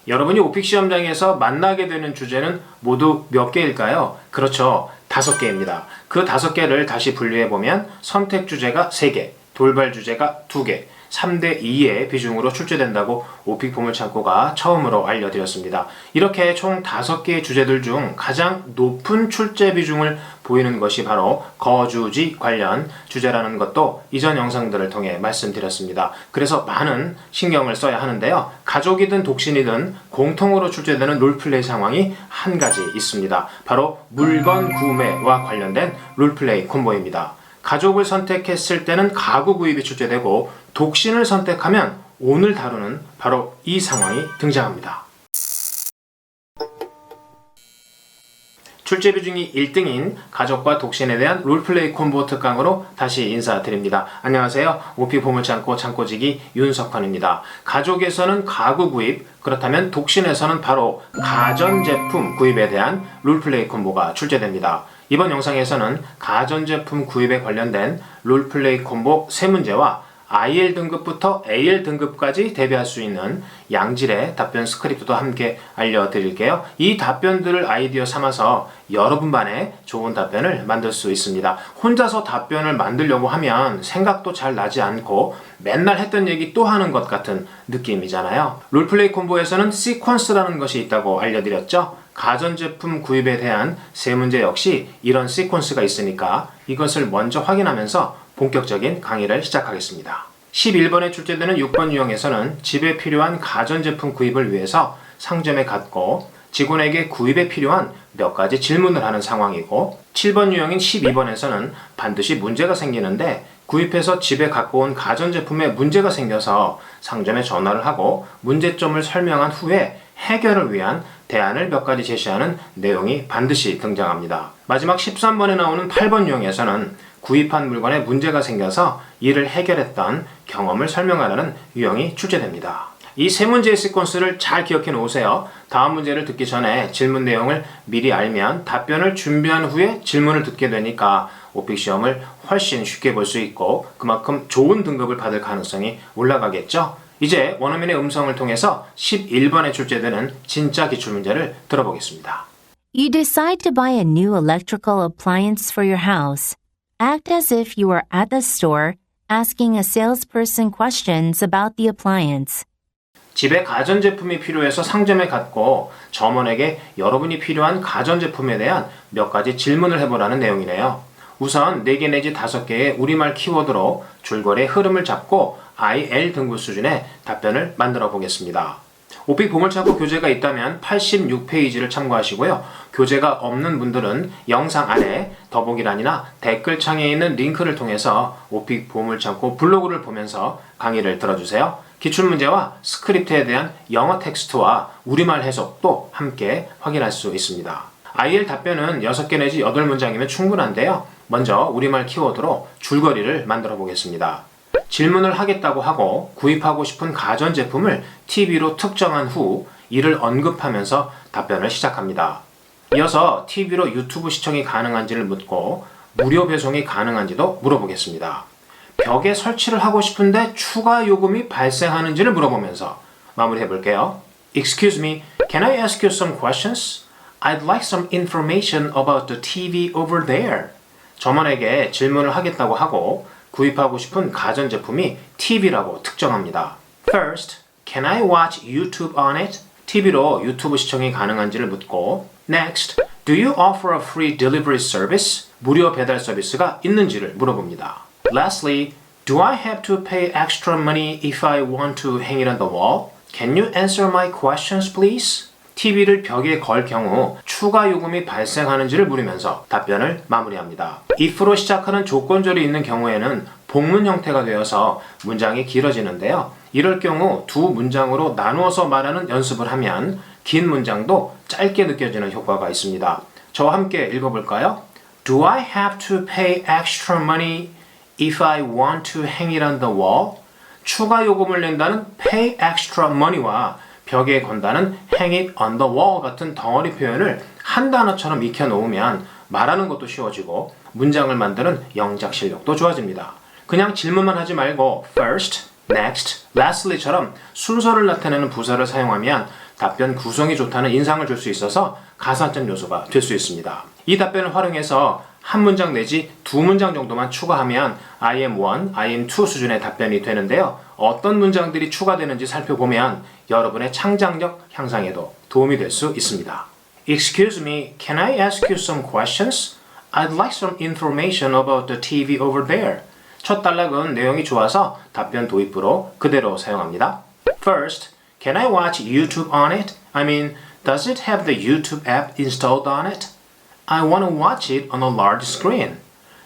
여러분이 오픽 시험장에서 만나게 되는 주제는 모두 몇 개일까요? 그렇죠. 5개입니다. 그 5개를 다시 분류해보면 선택 주제가 3개, 돌발 주제가 2개, 3대 2의 비중으로 출제된다고 오픽 보물창고가 처음으로 알려드렸습니다. 이렇게 총 5개의 주제들 중 가장 높은 출제 비중을 보이는 것이 바로 거주지 관련 주제라는 것도 이전 영상들을 통해 말씀드렸습니다. 그래서 많은 신경을 써야 하는데요. 가족이든 독신이든 공통으로 출제되는 롤플레이 상황이 한 가지 있습니다. 바로 물건 구매와 관련된 롤플레이 콤보입니다. 가족을 선택했을 때는 가구 구입이 출제되고 독신을 선택하면 오늘 다루는 바로 이 상황이 등장합니다. 출제 비중이 1등인 가족과 독신에 대한 롤플레이 콤보 특강으로 다시 인사드립니다. 안녕하세요. 오픽 보물창고 창고지기 윤석환입니다. 가족에서는 가구 구입, 그렇다면 독신에서는 바로 가전제품 구입에 대한 롤플레이 콤보가 출제됩니다. 이번 영상에서는 가전제품 구입에 관련된 롤플레이 콤보 3문제와 IL 등급부터 AL 등급까지 대비할 수 있는 양질의 답변 스크립트도 함께 알려드릴게요. 이 답변들을 아이디어 삼아서 여러분만의 좋은 답변을 만들 수 있습니다. 혼자서 답변을 만들려고 하면 생각도 잘 나지 않고 맨날 했던 얘기 또 하는 것 같은 느낌이잖아요. 롤플레이 콤보에서는 시퀀스라는 것이 있다고 알려드렸죠. 가전제품 구입에 대한 3문제 역시 이런 시퀀스가 있으니까 이것을 먼저 확인하면서 본격적인 강의를 시작하겠습니다. 11번에 출제되는 6번 유형에서는 집에 필요한 가전제품 구입을 위해서 상점에 갔고 직원에게 구입에 필요한 몇 가지 질문을 하는 상황이고 7번 유형인 12번에서는 반드시 문제가 생기는데 구입해서 집에 갖고 온 가전제품에 문제가 생겨서 상점에 전화를 하고 문제점을 설명한 후에 해결을 위한 대안을 몇 가지 제시하는 내용이 반드시 등장합니다. 마지막 13번에 나오는 8번 유형에서는 구입한 물건에 문제가 생겨서 이를 해결했던 경험을 설명하라는 유형이 출제됩니다. 이 3문제의 시퀀스를 잘 기억해 놓으세요. 다음 문제를 듣기 전에 질문 내용을 미리 알면 답변을 준비한 후에 질문을 듣게 되니까 오픽 시험을 훨씬 쉽게 볼 수 있고 그만큼 좋은 등급을 받을 가능성이 올라가겠죠? 이제 원어민의 음성을 통해서 11번에 출제되는 진짜 기출문제를 들어보겠습니다. You decide to buy a new electrical appliance for your house. Act as if you were at the store asking a salesperson questions about the appliance. 집에 가전제품이 필요해서 상점에 갔고 점원에게 여러분이 필요한 가전제품에 대한 몇 가지 질문을 해보라는 내용이네요. 우선 4개 내지 5개의 우리말 키워드로 줄거리의 흐름을 잡고 IL 등급 수준의 답변을 만들어 보겠습니다. 오픽 보물창고 교재가 있다면 86페이지를 참고하시고요. 교재가 없는 분들은 영상 아래 더보기란이나 댓글창에 있는 링크를 통해서 오픽 보물창고 블로그를 보면서 강의를 들어주세요. 기출문제와 스크립트에 대한 영어 텍스트와 우리말 해석도 함께 확인할 수 있습니다. IL 답변은 6개 내지 8문장이면 충분한데요. 먼저 우리말 키워드로 줄거리를 만들어 보겠습니다. 질문을 하겠다고 하고 구입하고 싶은 가전제품을 TV로 특정한 후 이를 언급하면서 답변을 시작합니다. 이어서 TV로 유튜브 시청이 가능한지를 묻고 무료 배송이 가능한지도 물어보겠습니다. 벽에 설치를 하고 싶은데 추가 요금이 발생하는지를 물어보면서 마무리해 볼게요. Excuse me, can I ask you some questions? I'd like some information about the TV over there. 점원에게 질문을 하겠다고 하고 구입하고 싶은 가전제품이 TV라고 특정합니다. First, can I watch YouTube on it? TV로 유튜브 시청이 가능한지를 묻고 Next, do you offer a free delivery service? 무료 배달 서비스가 있는지를 물어봅니다. Lastly, do I have to pay extra money if I want to hang it on the wall? Can you answer my questions, please? TV를 벽에 걸 경우 추가 요금이 발생하는지를 물으면서 답변을 마무리합니다. if로 시작하는 조건절이 있는 경우에는 복문 형태가 되어서 문장이 길어지는데요. 이럴 경우 두 문장으로 나누어서 말하는 연습을 하면 긴 문장도 짧게 느껴지는 효과가 있습니다. 저와 함께 읽어볼까요? Do I have to pay extra money if I want to hang it on the wall? 추가 요금을 낸다는 pay extra money와 벽에 건다는 hang it on the wall 같은 덩어리 표현을 한 단어처럼 익혀놓으면 말하는 것도 쉬워지고 문장을 만드는 영작 실력도 좋아집니다. 그냥 질문만 하지 말고 first, next, lastly처럼 순서를 나타내는 부사를 사용하면 답변 구성이 좋다는 인상을 줄 수 있어서 가산점 요소가 될 수 있습니다. 이 답변을 활용해서 한 문장 내지 두 문장 정도만 추가하면 IM1, IM2 수준의 답변이 되는데요. 어떤 문장들이 추가되는지 살펴보면 여러분의 창작력 향상에도 도움이 될 수 있습니다. Excuse me, can I ask you some questions? I'd like some information about the TV over there. 첫 단락은 내용이 좋아서 답변 도입부로 그대로 사용합니다. First, can I watch YouTube on it? I mean, does it have the YouTube app installed on it? I want to watch it on a large screen.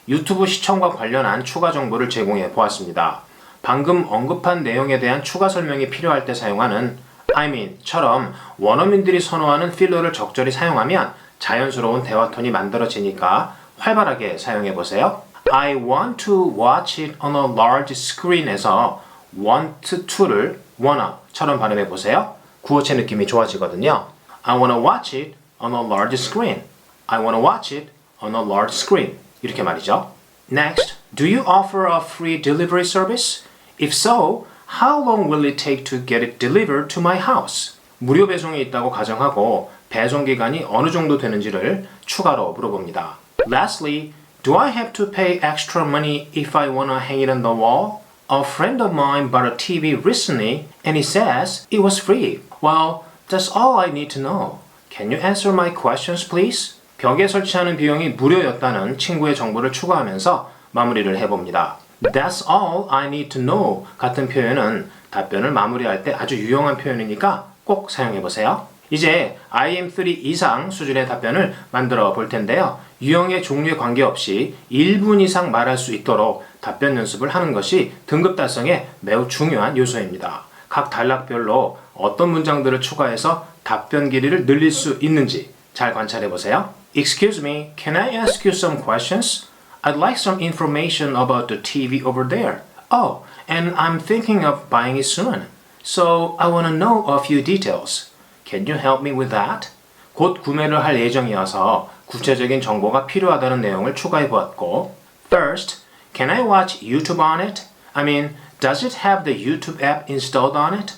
유튜브 시청과 관련한 추가 정보를 제공해 보았습니다. 방금 언급한 내용에 대한 추가 설명이 필요할 때 사용하는 I mean처럼 원어민들이 선호하는 필러를 적절히 사용하면 자연스러운 대화 톤이 만들어지니까 활발하게 사용해 보세요. I want to watch it on a large screen에서 want to를 wanna처럼 발음해 보세요. 구어체 느낌이 좋아지거든요. I wanna watch it on a large screen. I wanna watch it on a large screen. 이렇게 말이죠. Next, do you offer a free delivery service? If so, how long will it take to get it delivered to my house? 무료 배송이 있다고 가정하고 배송 기간이 어느 정도 되는지를 추가로 물어봅니다. Lastly, do I have to pay extra money if I wanna hang it on the wall? A friend of mine bought a TV recently and he says it was free. Well, that's all I need to know. Can you answer my questions, please? 벽에 설치하는 비용이 무료였다는 친구의 정보를 추가하면서 마무리를 해봅니다. That's all I need to know 같은 표현은 답변을 마무리할 때 아주 유용한 표현이니까 꼭 사용해보세요. 이제 IM3 이상 수준의 답변을 만들어 볼 텐데요. 유형의 종류에 관계없이 1분 이상 말할 수 있도록 답변 연습을 하는 것이 등급 달성에 매우 중요한 요소입니다. 각 단락별로 어떤 문장들을 추가해서 답변 길이를 늘릴 수 있는지 잘 관찰해 보세요. Excuse me, can I ask you some questions? I'd like some information about the TV over there. Oh, and I'm thinking of buying it soon. So I want to know a few details. Can you help me with that? 곧 구매를 할 예정이어서 구체적인 정보가 필요하다는 내용을 추가해 보았고 First, can I watch YouTube on it? I mean, does it have the YouTube app installed on it?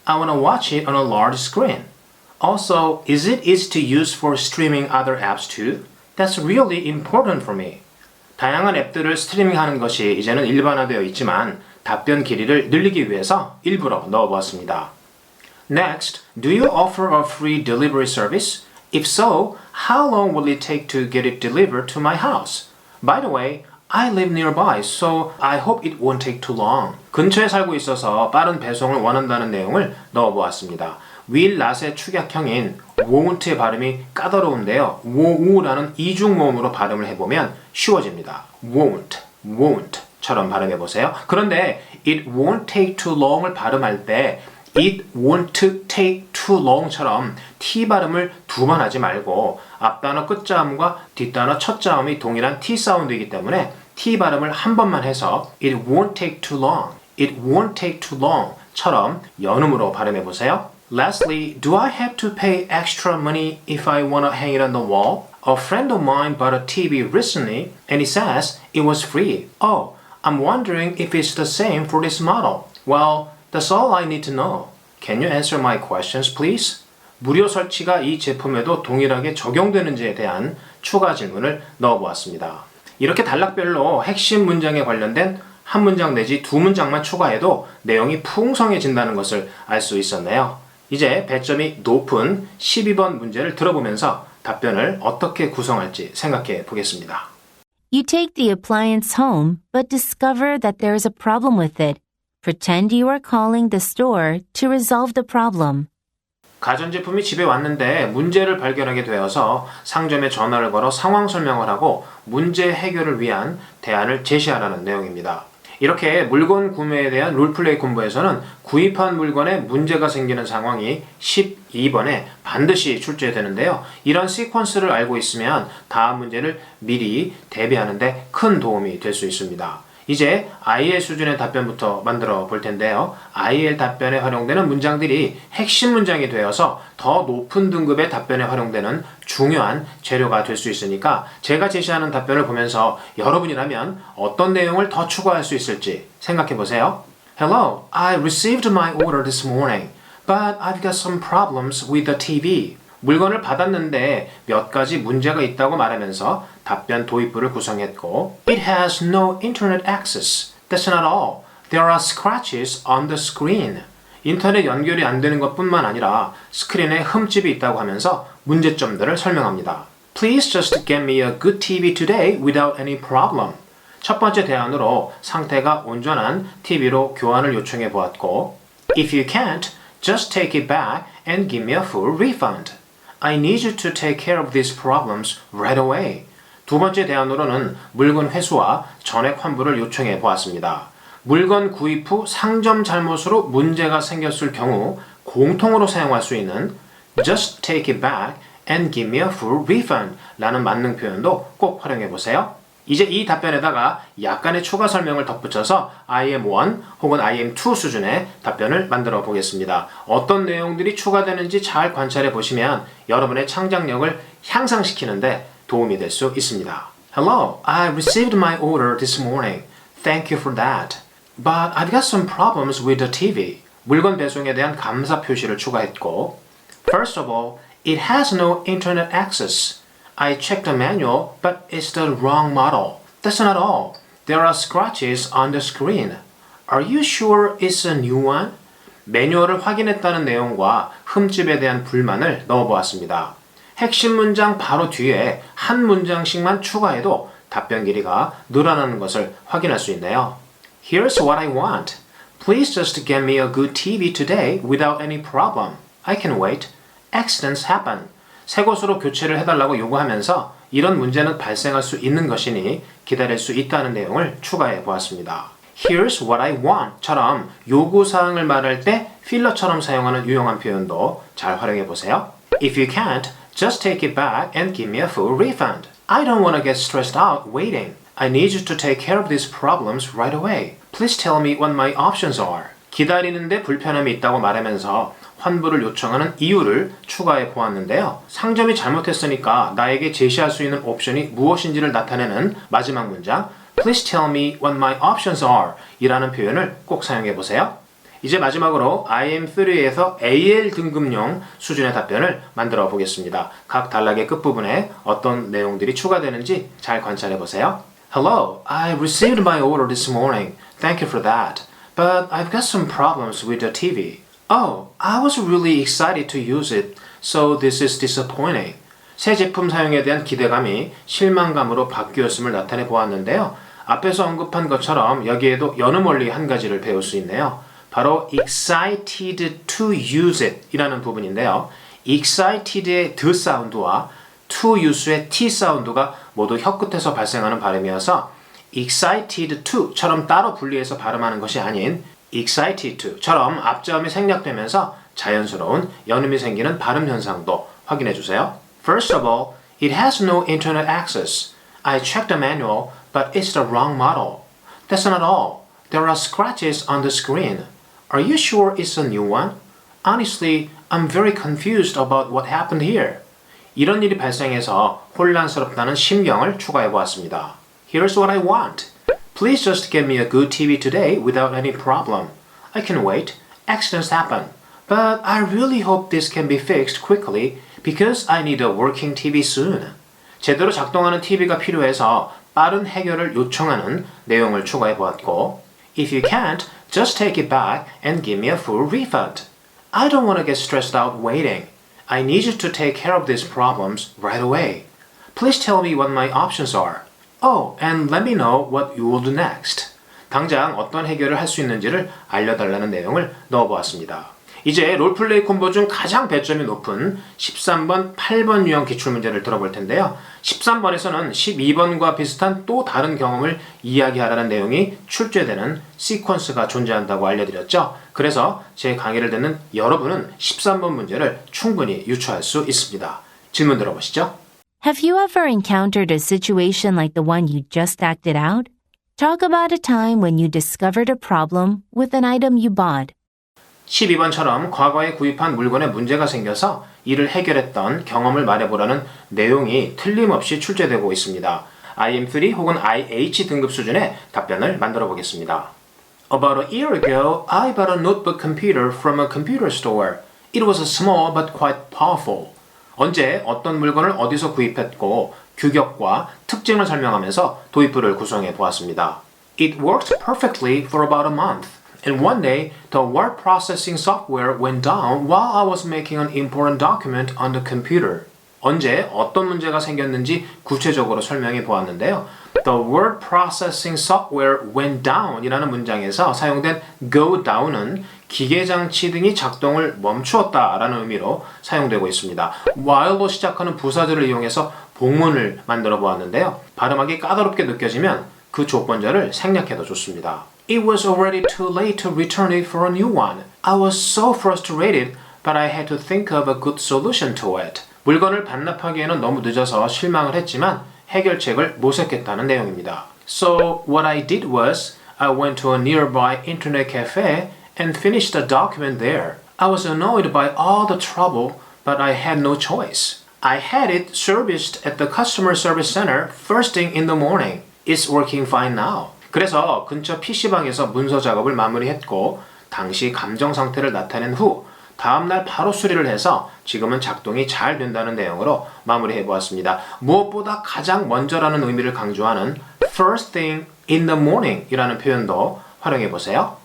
I want to watch it on a large screen. Also, is it easy to use for streaming other apps too? That's really important for me. 다양한 앱들을 스트리밍하는 것이 이제는 일반화되어 있지만 답변 길이를 늘리기 위해서 일부러 넣어보았습니다. Next, do you offer a free delivery service? If so, how long will it take to get it delivered to my house? By the way, I live nearby, so I hope it won't take too long. 근처에 살고 있어서 빠른 배송을 원한다는 내용을 넣어보았습니다. will not의 축약형인 won't의 발음이 까다로운데요. won't라는 이중모음으로 발음을 해보면 쉬워집니다. won't처럼 발음해보세요. 그런데 it won't take too long을 발음할 때 it won't take too long처럼 t 발음을 두 번 하지 말고 앞단어 끝자음과 뒷단어 첫자음이 동일한 t 사운드이기 때문에 t 발음을 한 번만 해서 it won't take too long, it won't take too long처럼 연음으로 발음해보세요. Lastly, do I have to pay extra money if I want to hang it on the wall? A friend of mine bought a TV recently and he says it was free. Oh, I'm wondering if it's the same for this model. Well, that's all I need to know. Can you answer my questions, please? 무료 설치가 이 제품에도 동일하게 적용되는지에 대한 추가 질문을 넣어보았습니다. 이렇게 단락별로 핵심 문장에 관련된 한 문장 내지 두 문장만 추가해도 내용이 풍성해진다는 것을 알 수 있었네요. 이제 배점이 높은 12번 문제를 들어보면서 답변을 어떻게 구성할지 생각해 보겠습니다. You take the appliance home, but discover that there is a problem with it. Pretend you are calling the store to resolve the problem. 가전제품이 집에 왔는데 문제를 발견하게 되어서 상점에 전화를 걸어 상황 설명을 하고 문제 해결을 위한 대안을 제시하라는 내용입니다. 이렇게 물건 구매에 대한 롤플레이 콤보에서는 구입한 물건에 문제가 생기는 상황이 12번에 반드시 출제되는데요. 이런 시퀀스를 알고 있으면 다음 문제를 미리 대비하는 데 큰 도움이 될 수 있습니다. 이제 IL 수준의 답변부터 만들어 볼 텐데요. IL 답변에 활용되는 문장들이 핵심 문장이 되어서 더 높은 등급의 답변에 활용되는 중요한 재료가 될 수 있으니까 제가 제시하는 답변을 보면서 여러분이라면 어떤 내용을 더 추가할 수 있을지 생각해 보세요. Hello, I received my order this morning, But I've got some problems with the TV. 물건을 받았는데 몇 가지 문제가 있다고 말하면서 답변 도입부를 구성했고 It has no internet access. That's not all. There are scratches on the screen. 인터넷 연결이 안 되는 것뿐만 아니라 스크린에 흠집이 있다고 하면서 문제점들을 설명합니다. Please just get me a good TV today without any problem. 첫 번째 대안으로 상태가 온전한 TV로 교환을 요청해 보았고 If you can't, just take it back and give me a full refund. I need you to take care of these problems right away. 두 번째 대안으로는 물건 회수와 전액 환불을 요청해 보았습니다. 물건 구입 후 상점 잘못으로 문제가 생겼을 경우 공통으로 사용할 수 있는 Just take it back and give me a full refund 라는 만능 표현도 꼭 활용해 보세요. 이제 이 답변에다가 약간의 추가 설명을 덧붙여서 IM1 혹은 IM2 수준의 답변을 만들어 보겠습니다. 어떤 내용들이 추가되는지 잘 관찰해 보시면 여러분의 창작력을 향상시키는데 도움이 될 수 있습니다. Hello, I received my order this morning. Thank you for that. But I've got some problems with the TV. 물건 배송에 대한 감사 표시를 추가했고 First of all, it has no internet access. I checked the manual, but it's the wrong model. That's not all. There are scratches on the screen. Are you sure it's a new one? 매뉴얼을 확인했다는 내용과 흠집에 대한 불만을 넣어보았습니다. 핵심 문장 바로 뒤에 한 문장씩만 추가해도 답변 길이가 늘어나는 것을 확인할 수 있네요. Here's what I want. Please just get me a good TV today without any problem. I can wait. Accidents happen. 새 곳으로 교체를 해달라고 요구하면서 이런 문제는 발생할 수 있는 것이니 기다릴 수 있다는 내용을 추가해 보았습니다. Here's what I want 처럼 요구사항을 말할 때 필러처럼 사용하는 유용한 표현도 잘 활용해 보세요. If you can't, just take it back and give me a full refund. I don't want to get stressed out waiting. I need you to take care of these problems right away. Please tell me what my options are. 기다리는데 불편함이 있다고 말하면서 환불을 요청하는 이유를 추가해 보았는데요. 상점이 잘못했으니까 나에게 제시할 수 있는 옵션이 무엇인지를 나타내는 마지막 문장 Please tell me what my options are 이라는 표현을 꼭 사용해 보세요. 이제 마지막으로 IM3에서 AL 등급용 수준의 답변을 만들어 보겠습니다. 각 단락의 끝부분에 어떤 내용들이 추가되는지 잘 관찰해 보세요. Hello, I received my order this morning. Thank you for that. But I've got some problems with the TV. Oh, I was really excited to use it, so this is disappointing. 새 제품 사용에 대한 기대감이 실망감으로 바뀌었음을 나타내 보았는데요. 앞에서 언급한 것처럼 여기에도 여느 멀리 한 가지를 배울 수 있네요. 바로 excited to use it 이라는 부분인데요. excited의 the 사운드와 to use의 t 사운드가 모두 혀끝에서 발생하는 발음이어서 excited to처럼 따로 분리해서 발음하는 것이 아닌 excited to처럼 앞자음이 생략되면서 자연스러운 연음이 생기는 발음 현상도 확인해 주세요. First of all, it has no internet access. I checked the manual, but it's the wrong model. That's not all. There are scratches on the screen. Are you sure it's a new one? Honestly, I'm very confused about what happened here. 이런 일이 발생해서 혼란스럽다는 심경을 추가해 보았습니다. Here's what I want. Please just get me a good TV today without any problem. I can wait. Accidents happen. But I really hope this can be fixed quickly because I need a working TV soon. 제대로 작동하는 TV가 필요해서 빠른 해결을 요청하는 내용을 추가해 보았고 If you can't, just take it back and give me a full refund. I don't want to get stressed out waiting. I need you to take care of these problems right away. Please tell me what my options are. Oh, and let me know what you will do next. 당장 어떤 해결을 할 수 있는지를 알려달라는 내용을 넣어보았습니다. 이제 롤플레이 콤보 중 가장 배점이 높은 13번, 8번 유형 기출문제를 들어볼 텐데요. 13번에서는 12번과 비슷한 또 다른 경험을 이야기하라는 내용이 출제되는 시퀀스가 존재한다고 알려드렸죠. 그래서 제 강의를 듣는 여러분은 13번 문제를 충분히 유추할 수 있습니다. 질문 들어보시죠. Have you ever encountered a situation like the one you just acted out? Talk about a time when you discovered a problem with an item you bought. 12번처럼 과거에 구입한 물건에 문제가 생겨서 이를 해결했던 경험을 말해보라는 내용이 틀림없이 출제되고 있습니다. IM3 혹은 IH 등급 수준의 답변을 만들어 보겠습니다. About a year ago, I bought a notebook computer from a computer store. It was small but quite powerful. 언제 어떤 물건을 어디서 구입했고 규격과 특징을 설명하면서 도입부를 구성해 보았습니다. It worked perfectly for about a month. And one day, the word processing software went down while I was making an important document on the computer. 언제 어떤 문제가 생겼는지 구체적으로 설명해 보았는데요. The word processing software went down 이라는 문장에서 사용된 go down은 기계장치 등이 작동을 멈추었다 라는 의미로 사용되고 있습니다. while로 시작하는 부사절을 이용해서 복문을 만들어 보았는데요. 발음하기 까다롭게 느껴지면 그 조건절을 생략해도 좋습니다. It was already too late to return it for a new one. I was so frustrated, but I had to think of a good solution to it. 물건을 반납하기에는 너무 늦어서 실망을 했지만 해결책을 모색했다는 내용입니다. So what I did was I went to a nearby internet cafe and finished the document there. I was annoyed by all the trouble, but I had no choice. I had it serviced at the customer service center first thing in the morning. It's working fine now. 그래서 근처 PC방에서 문서 작업을 마무리했고 당시 감정 상태를 나타낸 후 다음날 바로 수리를 해서 지금은 작동이 잘 된다는 내용으로 마무리해 보았습니다. 무엇보다 가장 먼저라는 의미를 강조하는 first thing in the morning 이라는 표현도 활용해 보세요.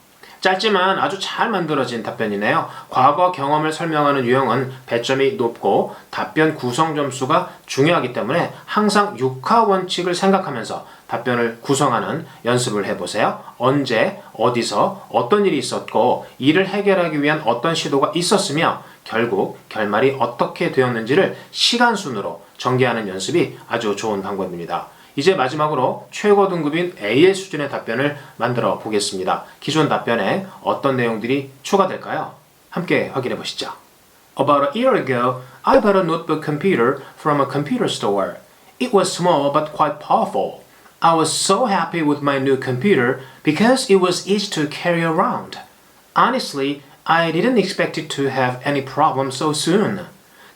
짧지만 아주 잘 만들어진 답변이네요. 과거 경험을 설명하는 유형은 배점이 높고 답변 구성 점수가 중요하기 때문에 항상 육하 원칙을 생각하면서 답변을 구성하는 연습을 해보세요. 언제, 어디서, 어떤 일이 있었고 이를 해결하기 위한 어떤 시도가 있었으며 결국 결말이 어떻게 되었는지를 시간순으로 전개하는 연습이 아주 좋은 방법입니다. 이제 마지막으로 최고 등급인 AL 수준의 답변을 만들어 보겠습니다. 기존 답변에 어떤 내용들이 추가될까요? 함께 확인해 보시죠. About a year ago, I bought a notebook computer from a computer store. It was small but quite powerful. I was so happy with my new computer because it was easy to carry around. Honestly, I didn't expect it to have any problems so soon.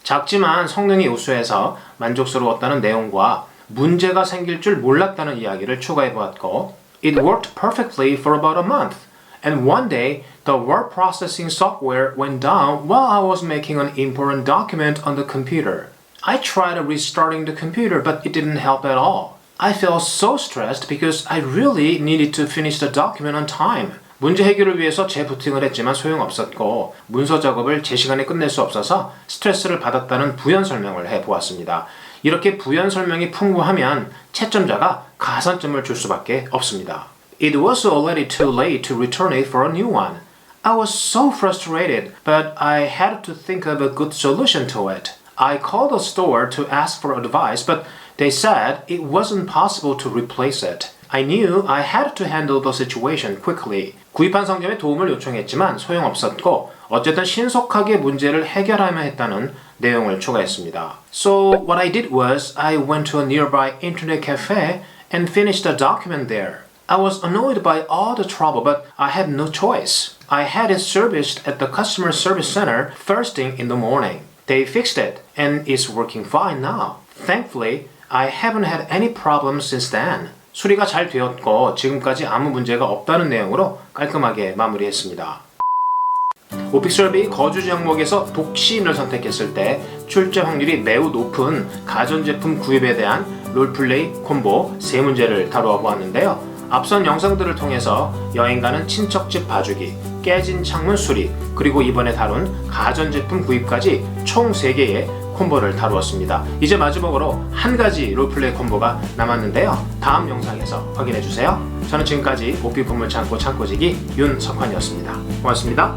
작지만 성능이 우수해서 만족스러웠다는 내용과 문제가 생길 줄 몰랐다는 이야기를 추가해 보았고 It worked perfectly for about a month. And one day, the word processing software went down while I was making an important document on the computer. I tried restarting the computer, but it didn't help at all. I felt so stressed because I really needed to finish the document on time. 문제 해결을 위해서 재부팅을 했지만 소용없었고 문서 작업을 제 시간에 끝낼 수 없어서 스트레스를 받았다는 부연 설명을 해보았습니다. 이렇게 부연 설명이 풍부하면 채점자가 가산점을 줄 수밖에 없습니다. It was already too late to return it for a new one. I was so frustrated, but I had to think of a good solution to it. I called the store to ask for advice, but they said it wasn't possible to replace it. I knew I had to handle the situation quickly. 구입한 상점에 도움을 요청했지만 소용없었고 어쨌든 신속하게 문제를 해결하여야 했다는 내용을 추가했습니다. So what I did was I went to a nearby internet cafe and finished the document there. I was annoyed by all the trouble, but I had no choice. I had it serviced at the customer service center first thing in the morning. They fixed it and it's working fine now. Thankfully, I haven't had any problems since then. 수리가 잘 되었고 지금까지 아무 문제가 없다는 내용으로 깔끔하게 마무리했습니다. 오픽설비 거주지 항목에서 독시인을 선택했을 때 출제 확률이 매우 높은 가전제품 구입에 대한 롤플레이 콤보 3문제를 다루어 보았는데요. 앞선 영상들을 통해서 여행 가는 친척집 봐주기, 깨진 창문 수리, 그리고 이번에 다룬 가전제품 구입까지 총 3개의 콤보를 다루었습니다. 이제 마지막으로 한 가지 롤플레이 콤보가 남았는데요. 다음 영상에서 확인해주세요. 저는 지금까지 오픽 보물창고 창고지기 윤석환이었습니다. 고맙습니다.